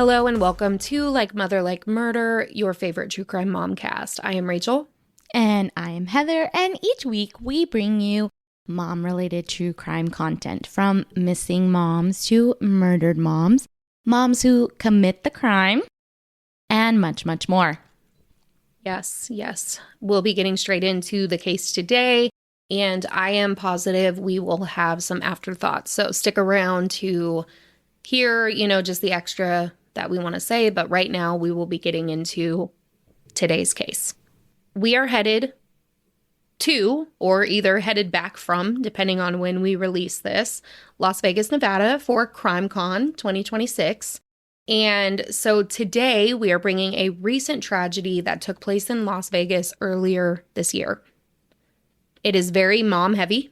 Hello and welcome to Like Mother Like Murder, your favorite true crime momcast. I am Rachel. And I am Heather, and each week we bring you mom-related true crime content, from missing moms to murdered moms, moms who commit the crime, and much, much more. Yes. We'll be getting straight into the case today, and I am positive we will have some afterthoughts. So stick around to hear, just the extra that we want to say, but right now we will be getting into today's case. We are headed to, or either headed back from, depending on when we release this, Las Vegas, Nevada for CrimeCon 2026. And so today we are bringing a recent tragedy that took place in Las Vegas earlier this year. It is very mom heavy.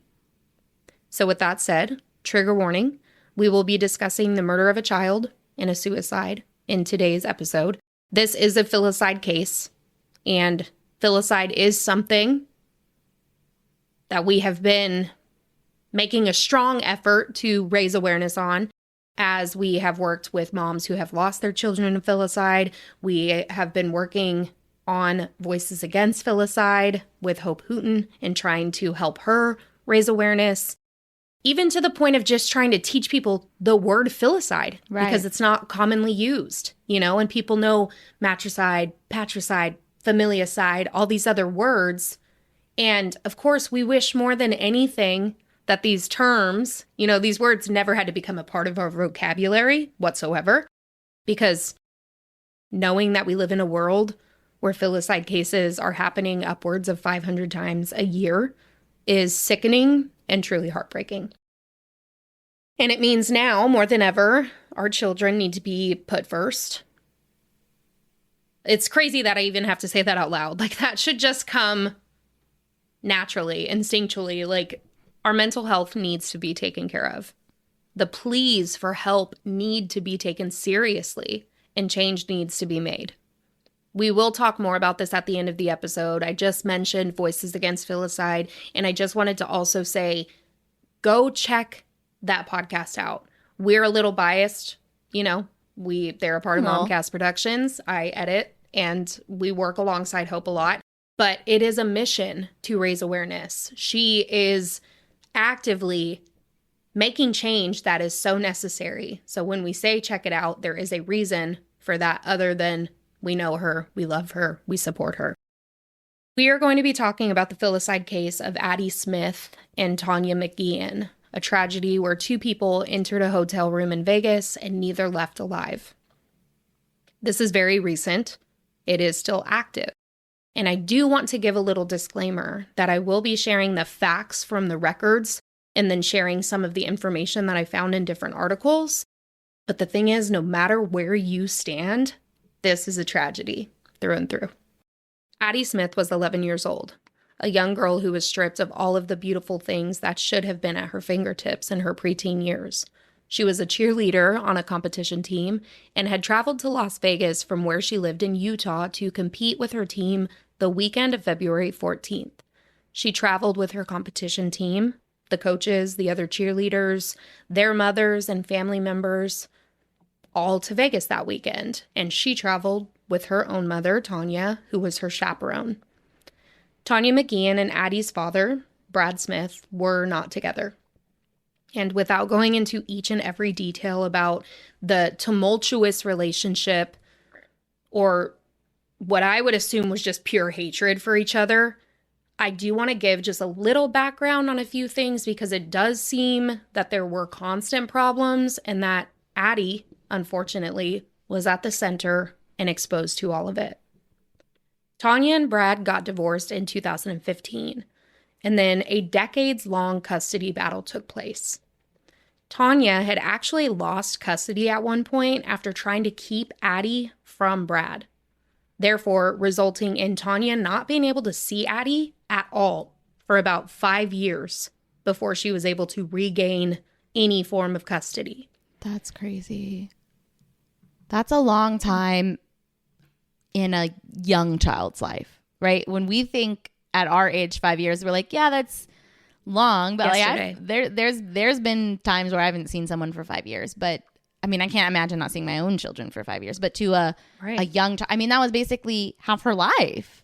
So with that said, trigger warning, we will be discussing the murder of a child and a suicide in today's episode. This is a filicide case, and filicide is something that we have been making a strong effort to raise awareness on, as we have worked with moms who have lost their children in filicide. We have been working on Voices Against Filicide with Hope Hooten and trying to help her raise awareness, even to the point of just trying to teach people the word filicide, right? Because it's not commonly used, and people know matricide, patricide, familicide, all these other words. And of course, we wish more than anything that these terms, these words never had to become a part of our vocabulary whatsoever, because knowing that we live in a world where filicide cases are happening upwards of 500 times a year is sickening and truly heartbreaking. And it means now more than ever, our children need to be put first. It's crazy that I even have to say that out loud. Like, that should just come naturally, instinctually. Like, our mental health needs to be taken care of. The pleas for help need to be taken seriously, and change needs to be made. We will talk more about this at the end of the episode. I just mentioned Voices Against Filicide, and I just wanted to also say, go check that podcast out. We're a little biased, they're a part of Momcast Productions. I edit, and we work alongside Hope a lot. But it is a mission to raise awareness. She is actively making change that is so necessary. So when we say check it out, there is a reason for that, other than we know her, we love her, we support her. We are going to be talking about the filicide case of Addi Smith and Tawnia McGeehan, a tragedy where two people entered a hotel room in Vegas and neither left alive. This is very recent. It is still active. And I do want to give a little disclaimer that I will be sharing the facts from the records and then sharing some of the information that I found in different articles. But the thing is, no matter where you stand, this is a tragedy through and through. Addi Smith was 11 years old, a young girl who was stripped of all of the beautiful things that should have been at her fingertips in her preteen years. She was a cheerleader on a competition team and had traveled to Las Vegas from where she lived in Utah to compete with her team the weekend of February 14th. She traveled with her competition team, the coaches, the other cheerleaders, their mothers and family members, all to Vegas that weekend. And she traveled with her own mother, Tawnia, who was her chaperone. Tawnia McGeehan and Addi's father, Brad Smith, were not together. And without going into each and every detail about the tumultuous relationship, or what I would assume was just pure hatred for each other, I do want to give just a little background on a few things, because it does seem that there were constant problems and that Addi, unfortunately, was at the center and exposed to all of it. Tawnia and Brad got divorced in 2015. And then a decades-long custody battle took place. Tawnia had actually lost custody at one point after trying to keep Addi from Brad, therefore resulting in Tawnia not being able to see Addi at all for about 5 years before she was able to regain any form of custody. That's crazy. That's a long time in a young child's life, right? When we think at our age, 5 years, we're like, yeah, that's long. But like, there's been times where I haven't seen someone for 5 years, but I mean, I can't imagine not seeing my own children for 5 years, but to a young child, I mean, that was basically half her life.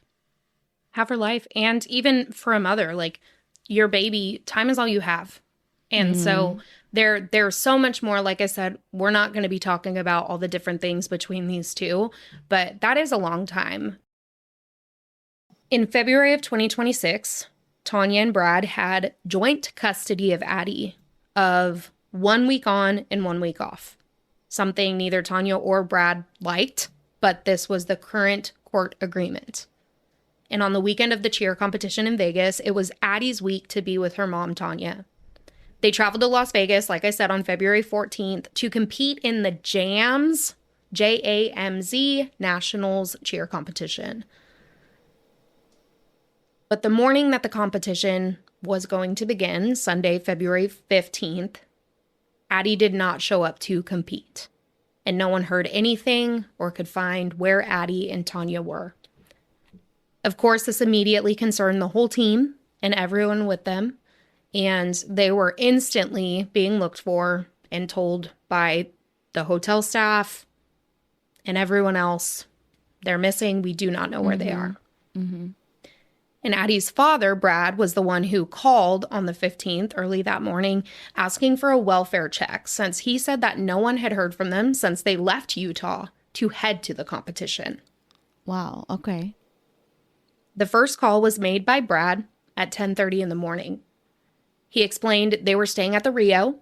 Half her life. And even for a mother, like your baby, time is all you have. And so there's so much more. Like I said, we're not going to be talking about all the different things between these two, but that is a long time. In February of 2026, Tawnia and Brad had joint custody of Addi of 1 week on and 1 week off. Something neither Tawnia or Brad liked, but this was the current court agreement. And on the weekend of the cheer competition in Vegas, it was Addi's week to be with her mom, Tawnia. They traveled to Las Vegas, like I said, on February 14th to compete in the JAMZ, J-A-M-Z, Nationals cheer competition. But the morning that the competition was going to begin, Sunday, February 15th, Addi did not show up to compete. And no one heard anything or could find where Addi and Tawnia were. Of course, this immediately concerned the whole team and everyone with them. And they were instantly being looked for and told by the hotel staff and everyone else, they're missing. We do not know where they are. Mm-hmm. And Addi's father, Brad, was the one who called on the 15th early that morning asking for a welfare check since he said that no one had heard from them since they left Utah to head to the competition. Wow. Okay. The first call was made by Brad at 10:30 in the morning. He explained they were staying at the Rio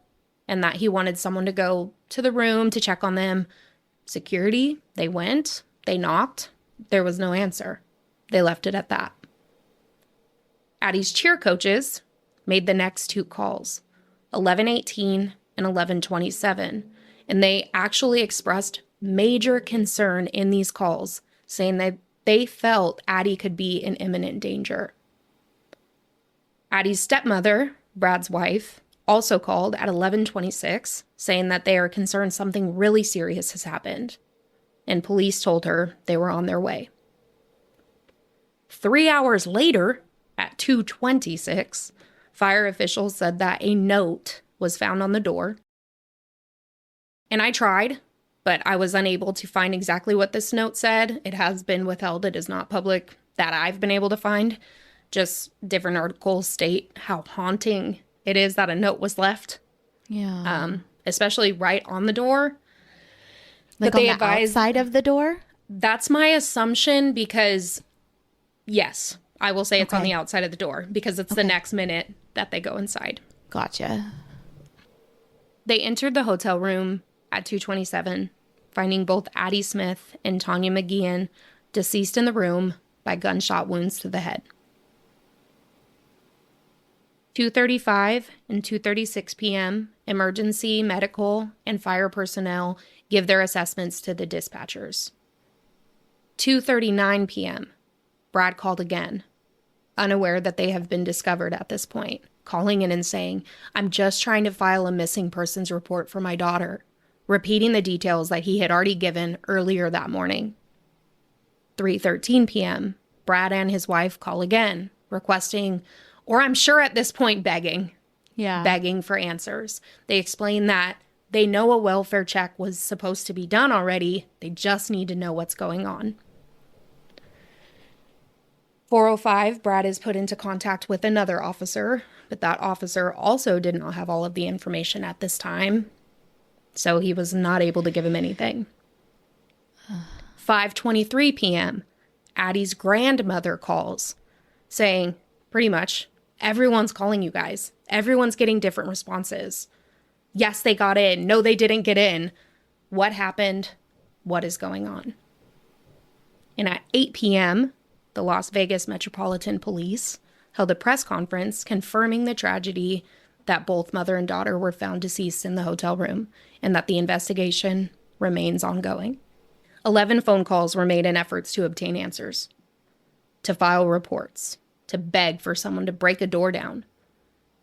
and that he wanted someone to go to the room to check on them. Security, they went, they knocked. There was no answer. They left it at that. Addi's cheer coaches made the next two calls, 11:18 and 11:27, and they actually expressed major concern in these calls, saying that they felt Addi could be in imminent danger. Addi's stepmother, Brad's wife, also called at 11:26, saying that they are concerned something really serious has happened, and police told her they were on their way. 3 hours later, at 2:26, fire officials said that a note was found on the door. And I tried, but I was unable to find exactly what this note said. It has been withheld. It is not public that I've been able to find. Just different articles state how haunting it is that a note was left. Yeah. Especially right on the door. Like but on the outside of the door? That's my assumption because, yes, I will say it's on the outside of the door because it's the next minute that they go inside. Gotcha. They entered the hotel room at 2:27, finding both Addi Smith and Tawnia McGeehan deceased in the room by gunshot wounds to the head. 2:35 and 2:36 p.m., emergency, medical, and fire personnel give their assessments to the dispatchers. 2:39 p.m., Brad called again, unaware that they have been discovered at this point, calling in and saying, "I'm just trying to file a missing persons report for my daughter," repeating the details that he had already given earlier that morning. 3:13 p.m., Brad and his wife call again, requesting, or I'm sure at this point begging for answers. They explain that they know a welfare check was supposed to be done already. They just need to know what's going on. 4:05, Brad is put into contact with another officer, but that officer also did not have all of the information at this time, so he was not able to give him anything. 5:23 p.m., Addi's grandmother calls, saying, pretty much, everyone's calling you guys. Everyone's getting different responses. Yes, they got in. No, they didn't get in. What happened? What is going on? And at 8 p.m., the Las Vegas Metropolitan Police held a press conference confirming the tragedy that both mother and daughter were found deceased in the hotel room and that the investigation remains ongoing. 11 phone calls were made in efforts to obtain answers, to file reports, to beg for someone to break a door down.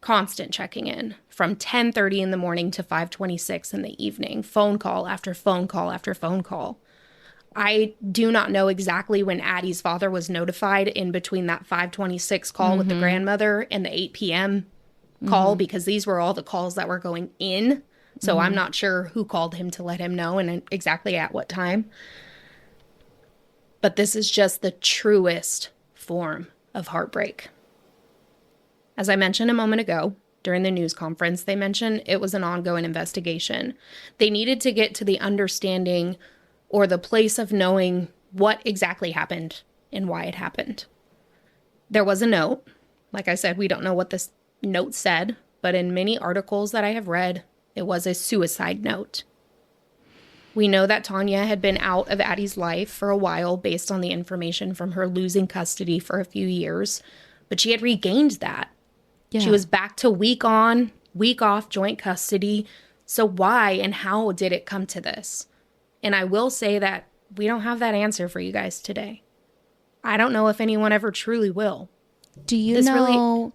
Constant checking in from 10:30 in the morning to 5:26 in the evening, phone call after phone call after phone call. I do not know exactly when Addi's father was notified in between that 5:26 call with the grandmother and the 8 p.m. call because these were all the calls that were going in So I'm not sure who called him to let him know and exactly at what time. But this is just the truest form of heartbreak. As I mentioned a moment ago, during the news conference, they mentioned it was an ongoing investigation. They needed to get to the understanding or the place of knowing what exactly happened and why it happened. There was a note. Like I said, we don't know what this note said, but in many articles that I have read, it was a suicide note. We know that Tawnia had been out of Addi's life for a while based on the information from her losing custody for a few years, but she had regained that. Yeah. She was back to week on, week off joint custody. So why and how did it come to this? And I will say that we don't have that answer for you guys today. I don't know if anyone ever truly will. Do you know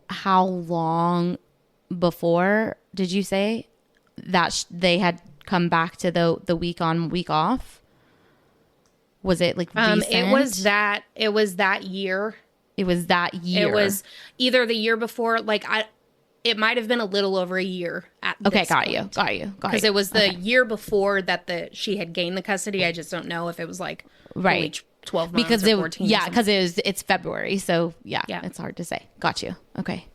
how long before, did you say, that they had come back to the week on, week off? Was it like recent? It was that year. It was that year. It was either the year before, it might have been a little over a year at okay, this got point. you. Because it was the year before that she had gained the custody. I just don't know if it was like right 12 months because or 14 yeah, because it's February, so yeah, it's hard to say. Got you. Okay.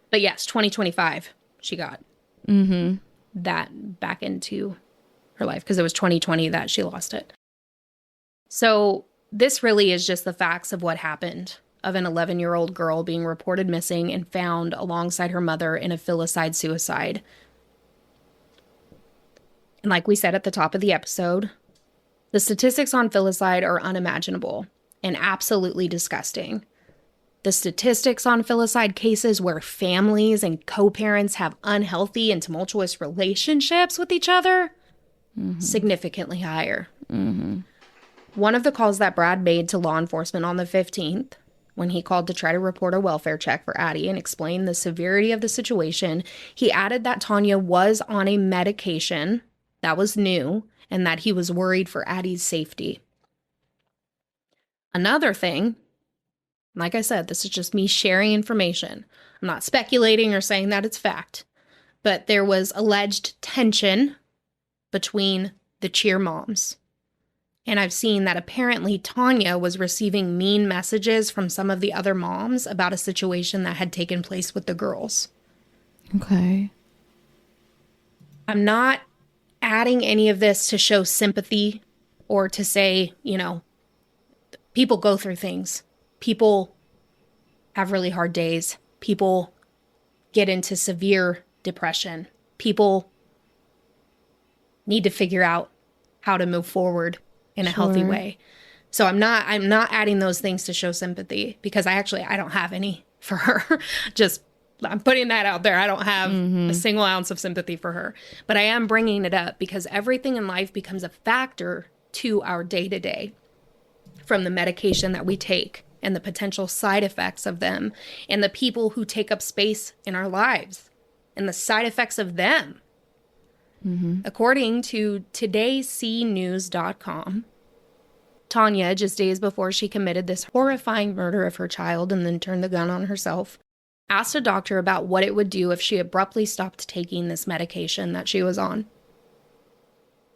But yes, 2025, she got that back into her life because it was 2020 that she lost it. So this really is just the facts of what happened of an 11-year-old girl being reported missing and found alongside her mother in a Filicide-Suicide. And like we said at the top of the episode, the statistics on filicide are unimaginable and absolutely disgusting. The statistics on filicide cases where families and co-parents have unhealthy and tumultuous relationships with each other, significantly higher. One of the calls that Brad made to law enforcement on the 15th, when he called to try to report a welfare check for Addi and explain the severity of the situation, he added that Tawnia was on a medication that was new and that he was worried for Addi's safety. Another thing, like I said, this is just me sharing information. I'm not speculating or saying that it's fact, but there was alleged tension between the cheer moms. And I've seen that apparently Tawnia was receiving mean messages from some of the other moms about a situation that had taken place with the girls. Okay. I'm not adding any of this to show sympathy or to say, people go through things. People have really hard days. People get into severe depression. People need to figure out how to move forward in a healthy way. So I'm not adding those things to show sympathy because I don't have any for her. Just, I'm putting that out there. I don't have a single ounce of sympathy for her, but I am bringing it up because everything in life becomes a factor to our day-to-day, from the medication that we take and the potential side effects of them and the people who take up space in our lives and the side effects of them. According to todayscnews.com, Tawnia, just days before she committed this horrifying murder of her child and then turned the gun on herself, asked a doctor about what it would do if she abruptly stopped taking this medication that she was on,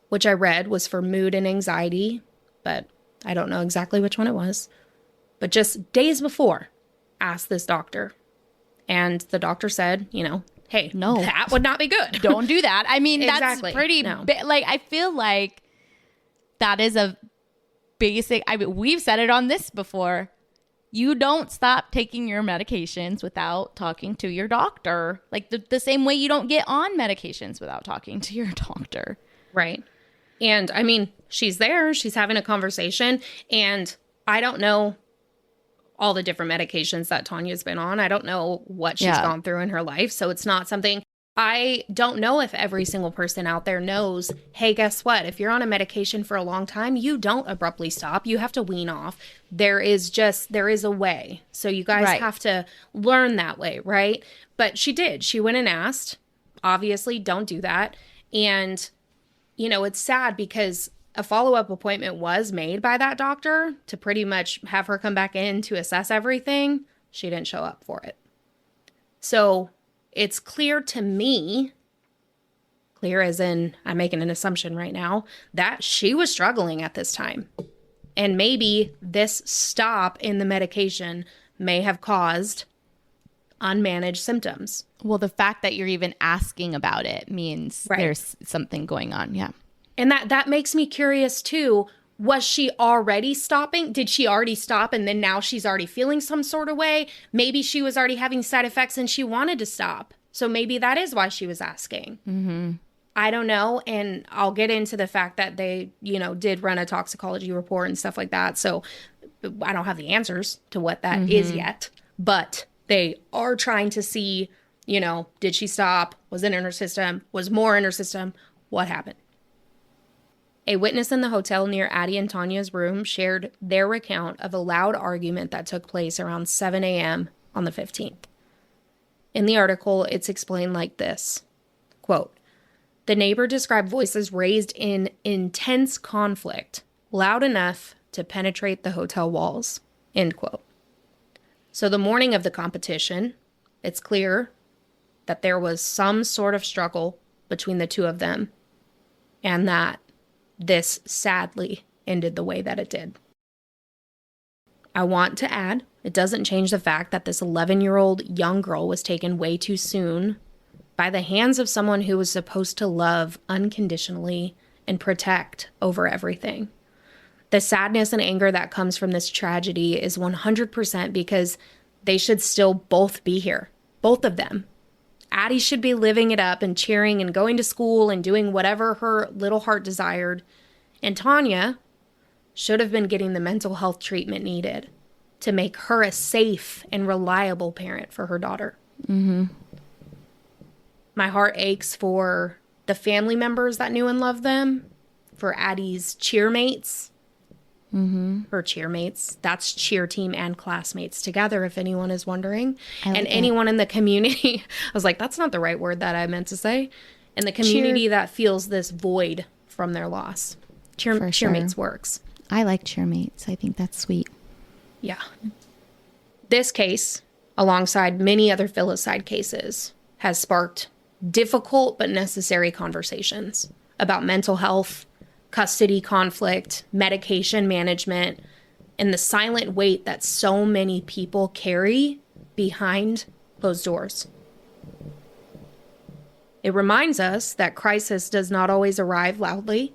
which I read was for mood and anxiety, but I don't know exactly which one it was. But just days before, asked this doctor. And the doctor said, hey, no, that would not be good. Don't do that. I mean, exactly. That's pretty, I feel like that is a basic, we've said it on this before. You don't stop taking your medications without talking to your doctor. Like the same way you don't get on medications without talking to your doctor. Right. And she's there, she's having a conversation, and I don't know all the different medications that Tawnia's been on. I don't know what she's gone through in her life. So it's not something, I don't know if every single person out there knows, hey, guess what? If you're on a medication for a long time, you don't abruptly stop. You have to wean off. There is a way. So you guys have to learn that way, right? But she did. She went and asked. Obviously, don't do that. And, it's sad because a follow-up appointment was made by that doctor to pretty much have her come back in to assess everything. She didn't show up for it. So it's clear to me, clear as in I'm making an assumption right now, that she was struggling at this time. And maybe this stop in the medication may have caused unmanaged symptoms. Well, the fact that you're even asking about it means there's something going on. Yeah. And that makes me curious too. Was she already stopping? Did she already stop and then now she's already feeling some sort of way? Maybe she was already having side effects and she wanted to stop. So maybe that is why she was asking. Mm-hmm. I don't know. And I'll get into the fact that they, did run a toxicology report and stuff like that. So I don't have the answers to what that is yet. But they are trying to see, did she stop? Was it in her system? Was more in her system? What happened? A witness in the hotel near Addi and Tawnia's room shared their account of a loud argument that took place around 7 a.m. on the 15th. In the article, it's explained like this, quote, "The neighbor described voices raised in intense conflict, loud enough to penetrate the hotel walls," end quote. So the morning of the competition, it's clear that there was some sort of struggle between the two of them and that this sadly ended the way that it did. I want to add, it doesn't change the fact that this 11-year-old young girl was taken way too soon by the hands of someone who was supposed to love unconditionally and protect over everything. The sadness and anger that comes from this tragedy is 100% because they should still both be here, both of them. Addi should be living it up and cheering and going to school and doing whatever her little heart desired. And Tawnia should have been getting the mental health treatment needed to make her a safe and reliable parent for her daughter. Mm-hmm. My heart aches for the family members that knew and loved them, for Addi's cheermates, her cheermates. That's cheer team and classmates together, if anyone is wondering. And anyone in the community, I was like, that's not the right word that I meant to say. And the community that feels this void from their loss. Cheermates works. I like cheermates. I think that's sweet. Yeah. This case, alongside many other filicide cases, has sparked difficult but necessary conversations about mental health, custody conflict, medication management, and the silent weight that so many people carry behind closed doors. It reminds us that crisis does not always arrive loudly,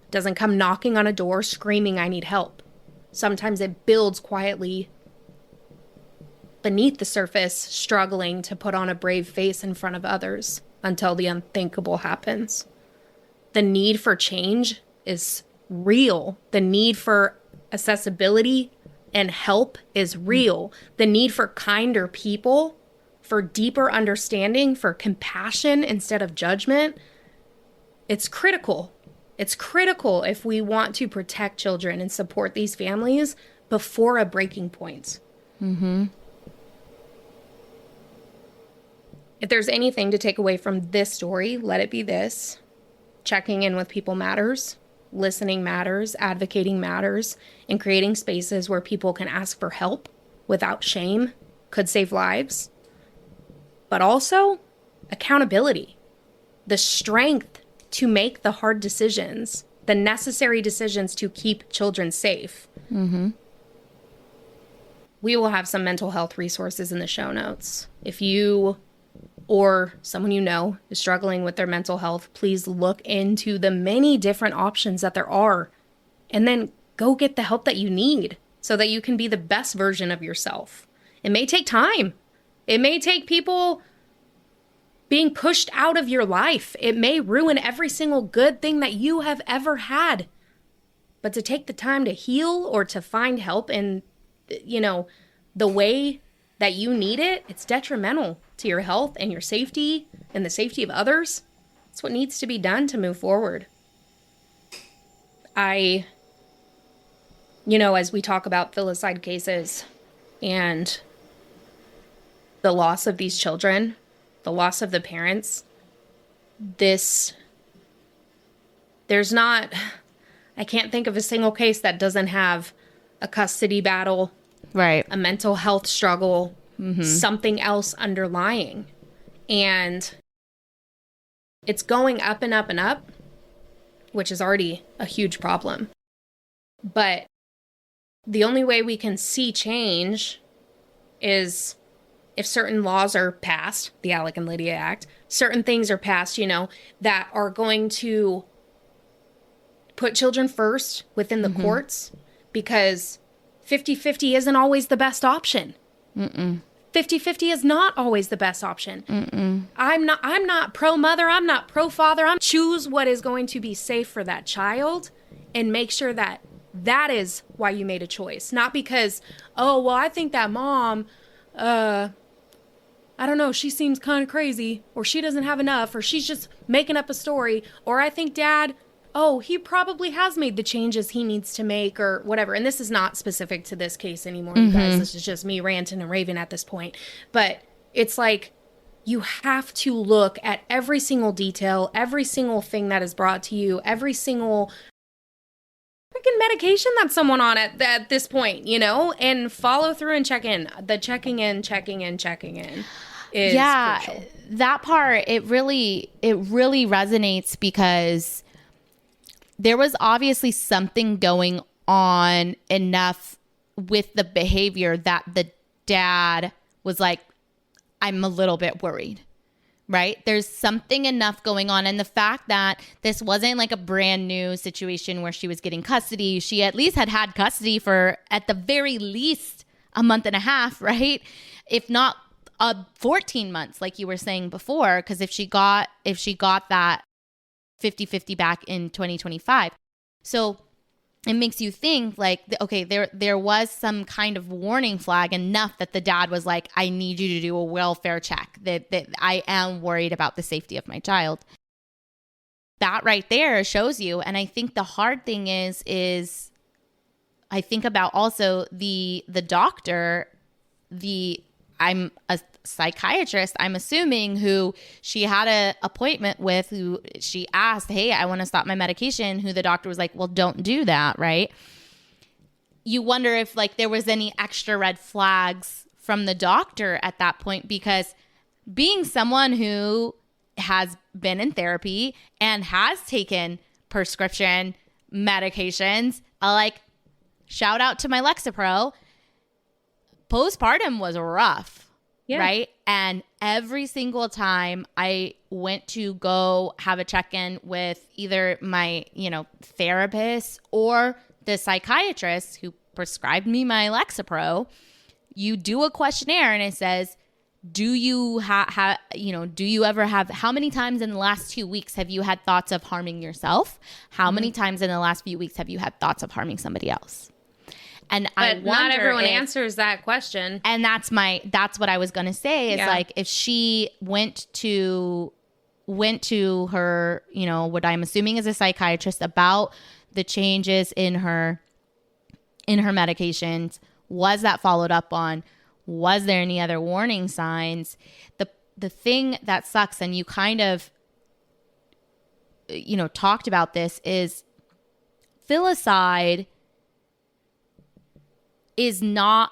doesn't come knocking on a door screaming, "I need help." Sometimes it builds quietly beneath the surface, struggling to put on a brave face in front of others until the unthinkable happens. The need for change is real. The need for accessibility and help is real. The need for kinder people, for deeper understanding, for compassion instead of judgment, it's critical. It's critical if we want to protect children and support these families before a breaking point. Mm-hmm. If there's anything to take away from this story, let it be this. Checking in with people matters. Listening matters. Advocating matters. And creating spaces where people can ask for help without shame could save lives. But also, accountability. The strength to make the hard decisions, the necessary decisions to keep children safe. Mm-hmm. We will have some mental health resources in the show notes. If you or someone you know is struggling with their mental health, please look into the many different options that there are and then go get the help that you need so that you can be the best version of yourself. It may take time. It may take people being pushed out of your life. It may ruin every single good thing that you have ever had. But to take the time to heal or to find help in, the way that you need it, it's detrimental to your health and your safety and the safety of others. It's what needs to be done to move forward. As we talk about filicide cases and the loss of these children, the loss of the parents, I can't think of a single case that doesn't have a custody battle, right? A mental health struggle, something else underlying. And it's going up and up and up, which is already a huge problem. But the only way we can see change is if certain laws are passed, the Alec and Lydia Act, certain things are passed, that are going to put children first within the courts, because 50-50 isn't always the best option. 50-50 is not always the best option. I'm not pro-mother. I'm not pro-father. I'm choose what is going to be safe for that child and make sure that that is why you made a choice. Not because, oh, well, I think that mom, I don't know, she seems kind of crazy, or she doesn't have enough, or she's just making up a story, or I think dad, oh, he probably has made the changes he needs to make, or whatever. And this is not specific to this case anymore, you guys. This is just me ranting and raving at this point. But it's like, you have to look at every single detail, every single thing that is brought to you, every single freaking medication that someone on at this point, and follow through and check in. The checking in is crucial. That part, it really resonates, because there was obviously something going on enough with the behavior that the dad was like, I'm a little bit worried, right? There's something enough going on. And the fact that this wasn't like a brand new situation where she was getting custody, she at least had custody for, at the very least, a month and a half, right? If not 14 months, like you were saying before, because if she got that 50-50 back in 2025. So it makes you think like, okay, there was some kind of warning flag enough that the dad was like, I need you to do a welfare check, that I am worried about the safety of my child. That right there shows you. And I think the hard thing is I think about also the doctor, I'm a psychiatrist, I'm assuming, who she had an appointment with, who she asked, hey, I want to stop my medication, who the doctor was like, well, don't do that, right? You wonder if like there was any extra red flags from the doctor at that point, because being someone who has been in therapy and has taken prescription medications, like shout out to my Lexapro, postpartum was rough, right? And every single time I went to go have a check-in with either my, therapist or the psychiatrist who prescribed me my Lexapro, you do a questionnaire and it says, do you do you ever have, how many times in the last 2 weeks have you had thoughts of harming yourself? How many times in the last few weeks have you had thoughts of harming somebody else? And but not everyone answers that question. And that's what I was going to say is like, if she went to her, what I'm assuming is a psychiatrist, about the changes in her medications, was that followed up on? Was there any other warning signs? The thing that sucks, and you kind of, talked about this, is filicide is not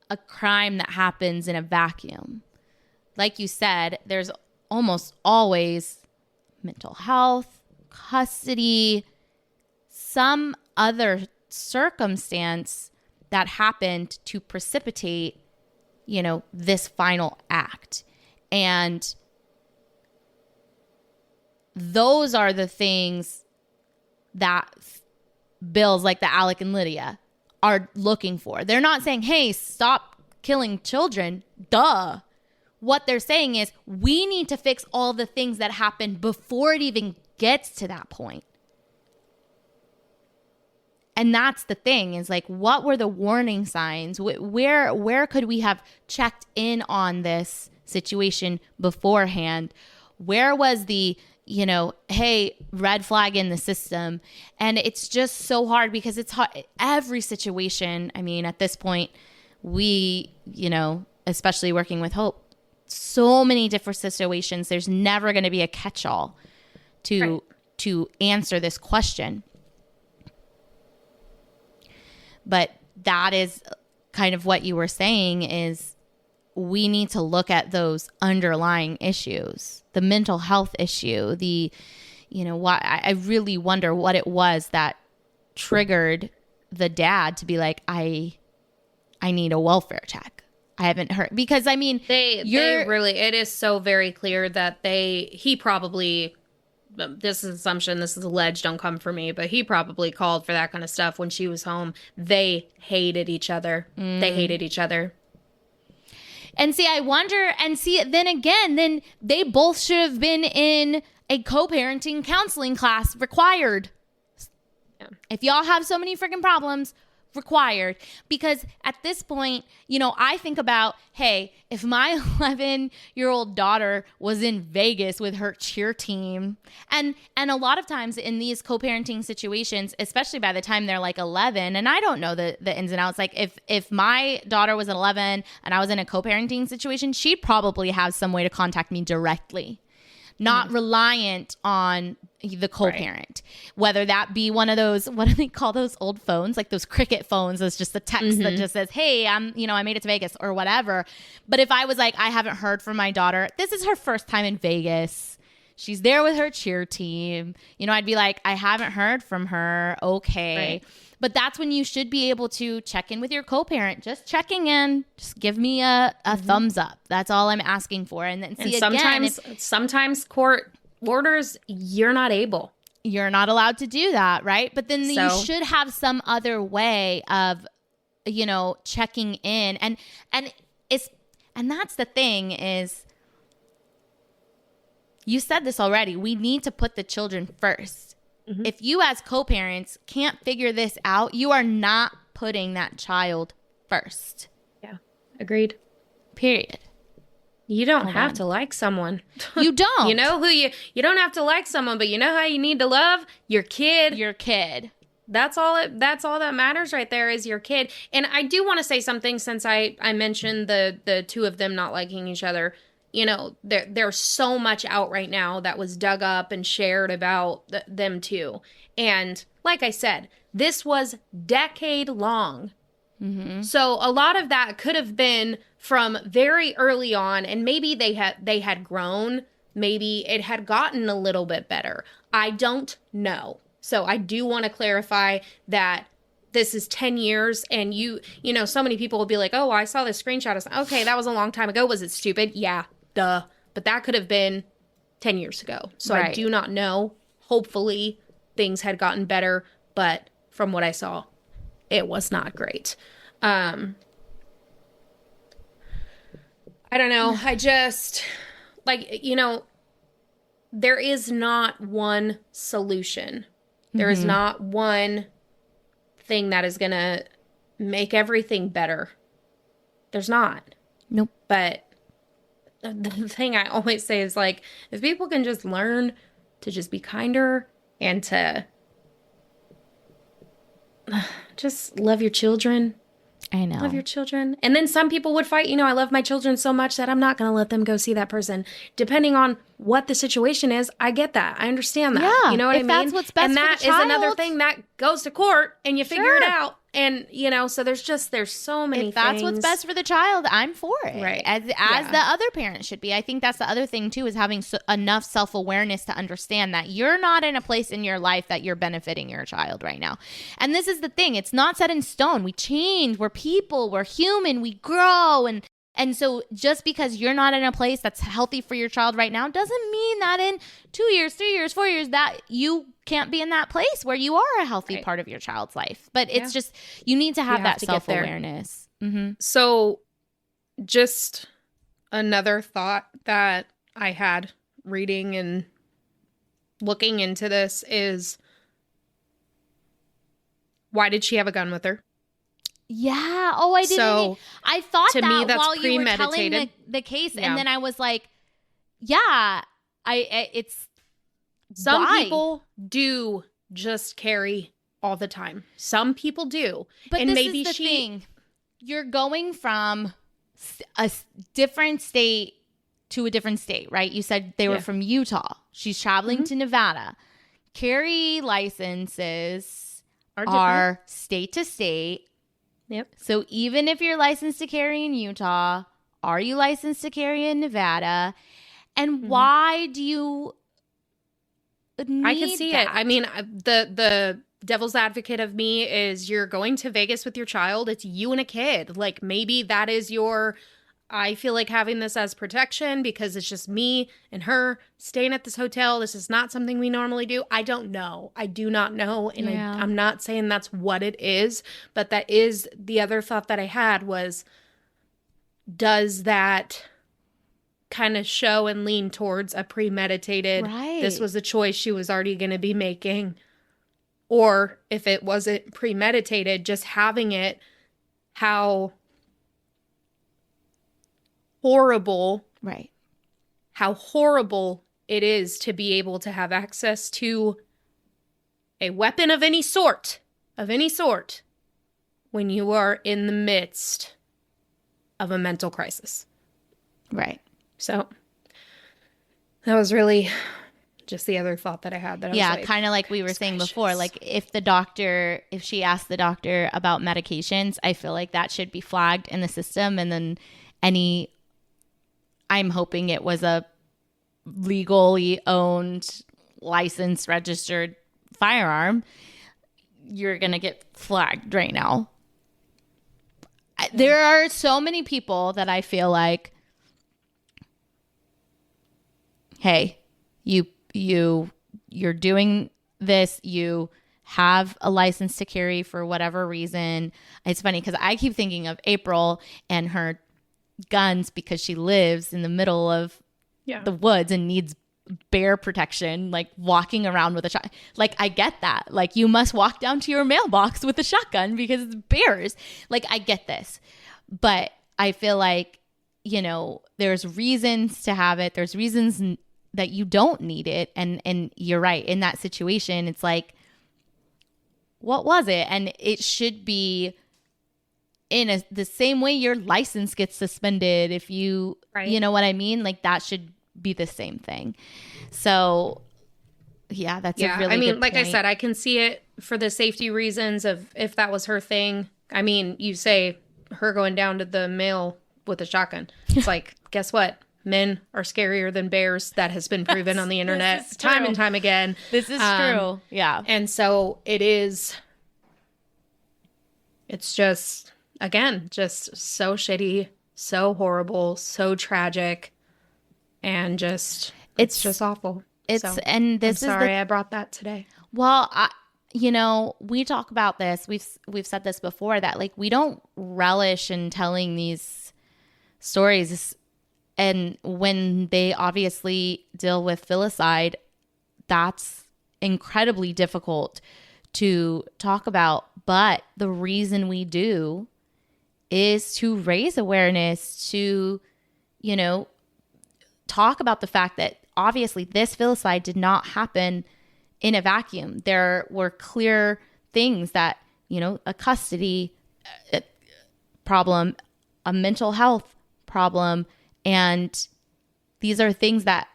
a crime that happens in a vacuum. Like you said, there's almost always mental health, custody, some other circumstance that happened to precipitate, this final act. And those are the things that bills like the Alec and Lydia are looking for. They're not saying, hey, stop killing children. Duh. What they're saying is, we need to fix all the things that happened before it even gets to that point. And that's the thing, is like, what were the warning signs? Where could we have checked in on this situation beforehand? Where was the, hey, red flag in the system? And it's just so hard, because it's hard. Every situation, I mean, at this point, we, especially working with Hope, so many different situations. There's never going to be a catch-all to answer this question. But that is kind of what you were saying, is we need to look at those underlying issues, the mental health issue, why I really wonder what it was that triggered the dad to be like, I need a welfare check. I haven't heard, because I mean, they really, it is so very clear that he probably, this is assumption, this is alleged, don't come for me, but he probably called for that kind of stuff when she was home. They hated each other. They hated each other. And see, I wonder, then they both should have been in a co-parenting counseling class, required. Yeah. If y'all have so many freaking problems, required. Because at this point, I think about, hey, if my 11-year-old daughter was in Vegas with her cheer team, and a lot of times in these co-parenting situations, especially by the time they're like 11, and I don't know the ins and outs, like if my daughter was at 11 and I was in a co-parenting situation, she'd probably have some way to contact me directly, not reliant on the co-parent, whether that be one of those, what do they call those old phones? Like those cricket phones. It's just a text that just says, hey, I made it to Vegas or whatever. But if I was like, I haven't heard from my daughter, this is her first time in Vegas, she's there with her cheer team, I'd be like, I haven't heard from her. Okay. Right. But that's when you should be able to check in with your co-parent. Just checking in. Just give me a thumbs up. That's all I'm asking for. And then sometimes court orders, you're not able. You're not allowed to do that, right? But then you should have some other way of, checking in. And that's the thing is, you said this already. We need to put the children first. Mm-hmm. If you as co-parents can't figure this out, you are not putting that child first. Yeah, agreed. Period. You don't have to like someone. You don't. You don't have to like someone, but you know how you need to love your kid. Your kid. That's all that matters right there is your kid. And I do want to say something, since I mentioned the two of them not liking each other. There's so much out right now that was dug up and shared about them too. And like I said, this was decade long. Mm-hmm. So a lot of that could have been from very early on, and maybe they had grown. Maybe it had gotten a little bit better. I don't know. So I do want to clarify that this is 10 years, and so many people will be like, oh, I saw this screenshot. Okay, that was a long time ago. Was it stupid? Yeah. Duh. But that could have been 10 years ago. So right. I do not know. Hopefully things had gotten better, but from what I saw, it was not great. I don't know. I just, there is not one solution. There is not one thing that is going to make everything better. There's not. Nope. But the thing I always say is, if people can just learn to just be kinder and to just love your children. I know. Love your children. And then some people would fight, I love my children so much that I'm not going to let them go see that person. Depending on what the situation is, I get that. I understand that. Yeah, you know what I mean? That's what's best and for that the child. is another thing that goes to court and you figure it out. And, so there's so many things. If that's what's best for the child, I'm for it. Right. As the other parent should be. I think that's the other thing, too, is having enough self-awareness to understand that you're not in a place in your life that you're benefiting your child right now. And this is the thing. It's not set in stone. We change. We're people. We're human. We grow. And so just because you're not in a place that's healthy for your child right now doesn't mean that in 2 years, 3 years, 4 years that you can't be in that place where you are a healthy part of your child's life. But it's just, you need to have that self-awareness. Mm-hmm. So just another thought that I had reading and looking into this is, why did she have a gun with her? Yeah. Oh, I didn't. So, I thought to that me, that's while you were telling the case, and then I was like, yeah, it's. Some why? People do just carry all the time. Some people do. But and this maybe is the thing. You're going from a different state to a different state, right? You said they were from Utah. She's traveling to Nevada. Carry licenses are state to state. Yep. So even if you're licensed to carry in Utah, Are you licensed to carry in Nevada? And why do you need I can see it. I mean, the devil's advocate of me is you're going to Vegas with your child. It's you and a kid. Like, maybe that is your, I feel like having this as protection because it's just me and her staying at this hotel. This is not something we normally do. I don't know. I do not know. And I'm not saying that's what it is, but that is the other thought that I had was, does that kind of show and lean towards a premeditated, this was a choice she was already going to be making? Or if it wasn't premeditated, just having it, how horrible, how horrible it is to be able to have access to a weapon of any sort, when you are in the midst of a mental crisis. Right. So that was really just the other thought that I had. That I was like, kind of like we were saying before, like if she asked the doctor about medications, I feel like that should be flagged in the system. And then I'm hoping it was a legally owned, licensed, registered firearm. You're going to get flagged right now. There are so many people that I feel like, hey, you're doing this, you have a license to carry for whatever reason. It's funny because I keep thinking of April and her guns because she lives in the middle of the woods and needs bear protection, like walking around with a shot. Like, I get that. Like, you must walk down to your mailbox with a shotgun because it's bears. Like, I get this. But I feel like, there's reasons to have it. There's reasons that you don't need it. And you're right. In that situation, it's like, what was it? And it should be in the same way your license gets suspended if you, you know what I mean? Like, that should be the same thing. So yeah, that's a really good like point. I said, I can see it for the safety reasons of if that was her thing. I mean, you say her going down to the mail with a shotgun. It's like, guess what? Men are scarier than bears. That has been proven on the internet time and time again. This is true. Yeah. And so it's just, again, just so shitty, so horrible, so tragic. And it's just awful. I'm sorry I brought that today. Well, we talk about this. We've said this before that like we don't relish in telling these stories, and when they obviously deal with filicide, that's incredibly difficult to talk about. But the reason we do is to raise awareness, to talk about the fact that obviously this filicide did not happen in a vacuum. There were clear things that, a custody problem, a mental health problem, and these are things that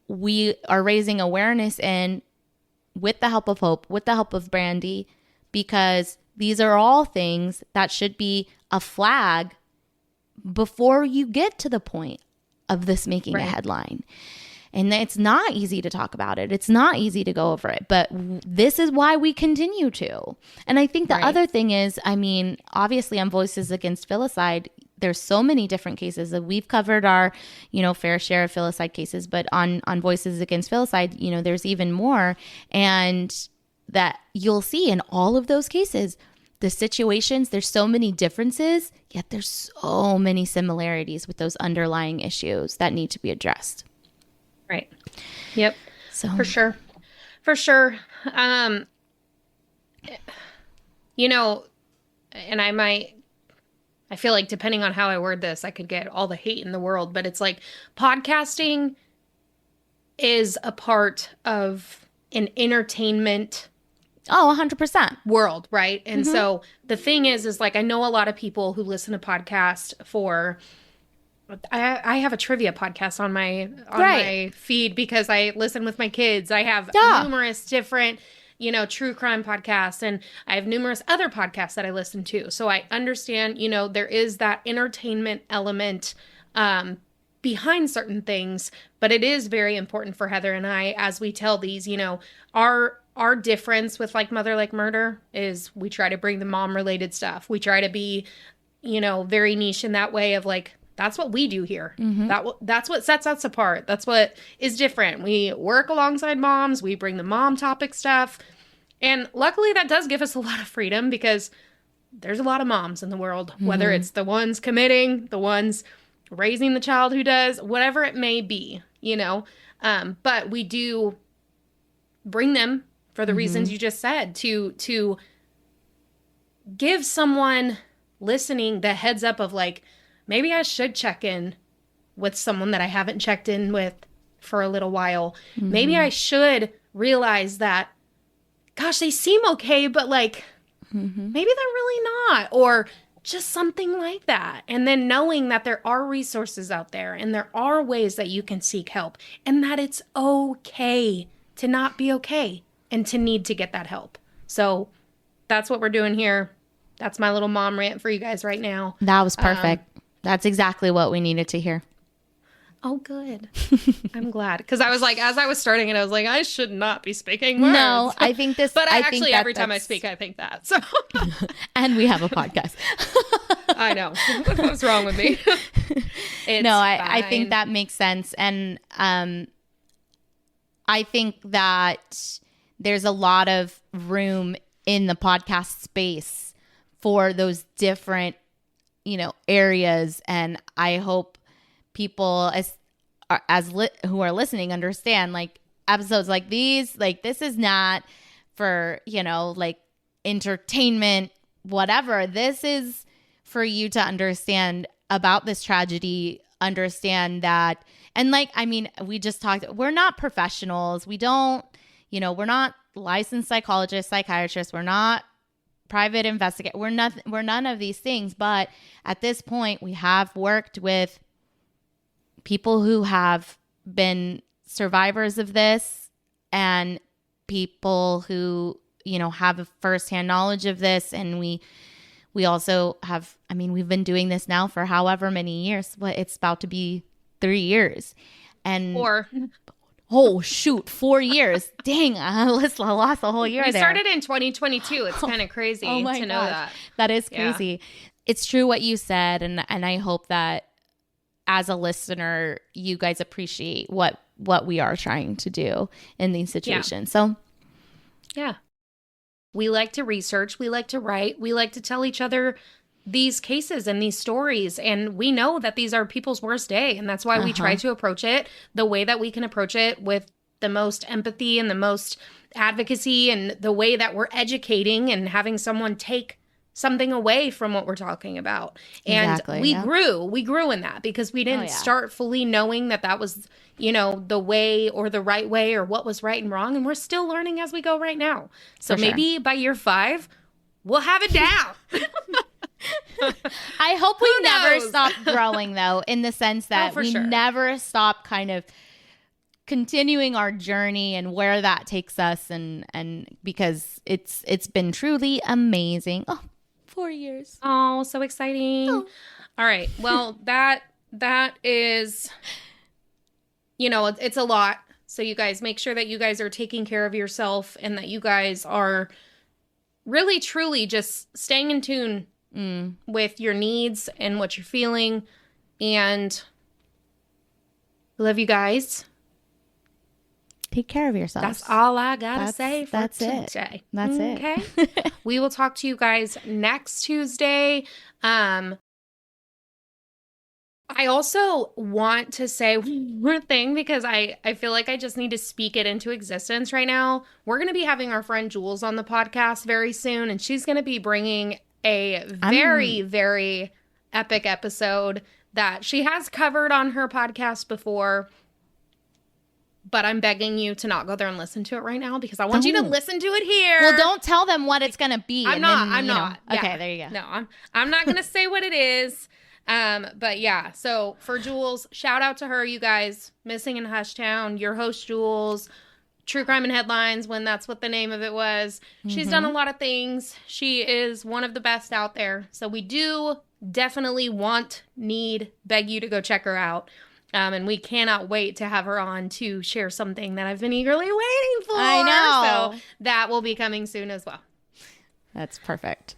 we are raising awareness in with the help of Hope, with the help of Brandy, because these are all things that should be a flag before you get to the point of this making a headline. And it's not easy to talk about it. It's not easy to go over it. But this is why we continue to. And I think the other thing is, obviously on Voices Against Filicide, there's so many different cases that we've covered our, fair share of filicide cases. But on Voices Against Filicide, there's even more. And that you'll see in all of those cases, the situations, there's so many differences, yet there's so many similarities with those underlying issues that need to be addressed. Right. Yep. So For sure. And I feel like depending on how I word this, I could get all the hate in the world, but it's like podcasting is a part of an entertainment 100% world, right? And so the thing is like, I know a lot of people who listen to podcasts for, I have a trivia podcast on my feed because I listen with my kids. I have numerous different true crime podcasts, and I have numerous other podcasts that I listen to. So I understand, there is that entertainment element behind certain things, but it is very important for Heather and I as we tell these, our difference with Like Mother Like Murder is we try to bring the mom related stuff. We try to be, very niche in that way of like, that's what we do here. That's what sets us apart. That's what is different. We work alongside moms. We bring the mom topic stuff. And luckily that does give us a lot of freedom because there's a lot of moms in the world, whether it's the ones committing, the ones raising the child who does, whatever it may be, but we do bring them for the reasons you just said, to give someone listening the heads up of like, maybe I should check in with someone that I haven't checked in with for a little while. Maybe I should realize that, gosh, they seem okay, but like, maybe they're really not, or just something like that. And then knowing that there are resources out there and there are ways that you can seek help and that it's okay to not be okay and to need to get that help. So that's what we're doing here. That's my little mom rant for you guys right now. That was perfect. That's exactly what we needed to hear. Oh, good. I'm glad. Because I was like, as I was starting it, I was like, I should not be speaking words. No, I think this. But I actually, every time I speak, I think that. So. And we have a podcast. I know. What's wrong with me? I think that makes sense. And I think that there's a lot of room in the podcast space for those different, areas. And I hope people who are listening understand, like, episodes like these, like, this is not for, like, entertainment, whatever. This is for you to understand about this tragedy, understand that. And like, I mean, we just talked, we're not professionals. We don't, we're not licensed psychologists, psychiatrists. We're not private investigators. We're none of these things. But at this point, we have worked with people who have been survivors of this and people who, have a firsthand knowledge of this. And we also have, we've been doing this now for however many years. But it's about to be 3 years. And 4. Oh, shoot. 4 years. Dang. I lost a whole year there. We started in 2022. It's kind of crazy to know that. That is crazy. Yeah. It's true what you said. And I hope that as a listener, you guys appreciate what we are trying to do in these situations. Yeah. So, yeah. We like to research. We like to write. We like to tell each other these cases and these stories. And we know that these are people's worst day. And that's why we try to approach it the way that we can approach it, with the most empathy and the most advocacy, and the way that we're educating and having someone take something away from what we're talking about. And we grew in that because we didn't start fully knowing that was, the way or the right way or what was right and wrong. And we're still learning as we go right now. So maybe by year 5, we'll have it down. I hope we never stop growing, though, in the sense that we never stop kind of continuing our journey and where that takes us, and because it's been truly amazing. Oh, 4 years. Oh, so exciting. Oh. All right. Well, that is, it's a lot. So you guys make sure that you guys are taking care of yourself and that you guys are really, truly just staying in tune with your needs and what you're feeling. And we love you guys. Take care of yourselves. That's all I gotta say for today. That's it. Okay. We will talk to you guys next Tuesday. I also want to say one more thing because I feel like I just need to speak it into existence right now. We're going to be having our friend Jules on the podcast very soon, and she's going to be bringing a very, very epic episode that she has covered on her podcast before. But I'm begging you to not go there and listen to it right now because I want you to listen to it here. Well, don't tell them what it's going to be. I'm not. Yeah. Okay, there you go. No, I'm not going to say what it is. But yeah, so for Jules, shout out to her, you guys. Missing in Hushtown, your host, Jules. True Crime in Headlines, when that's what the name of it was. She's done a lot of things. She is one of the best out there. So we do definitely beg you to go check her out. And we cannot wait to have her on to share something that I've been eegerly waiting for. I know. So that will be coming soon as well. That's perfect.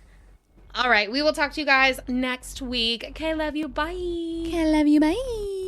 All right. We will talk to you guys next week. Okay, love you. Bye. Okay, love you. Bye.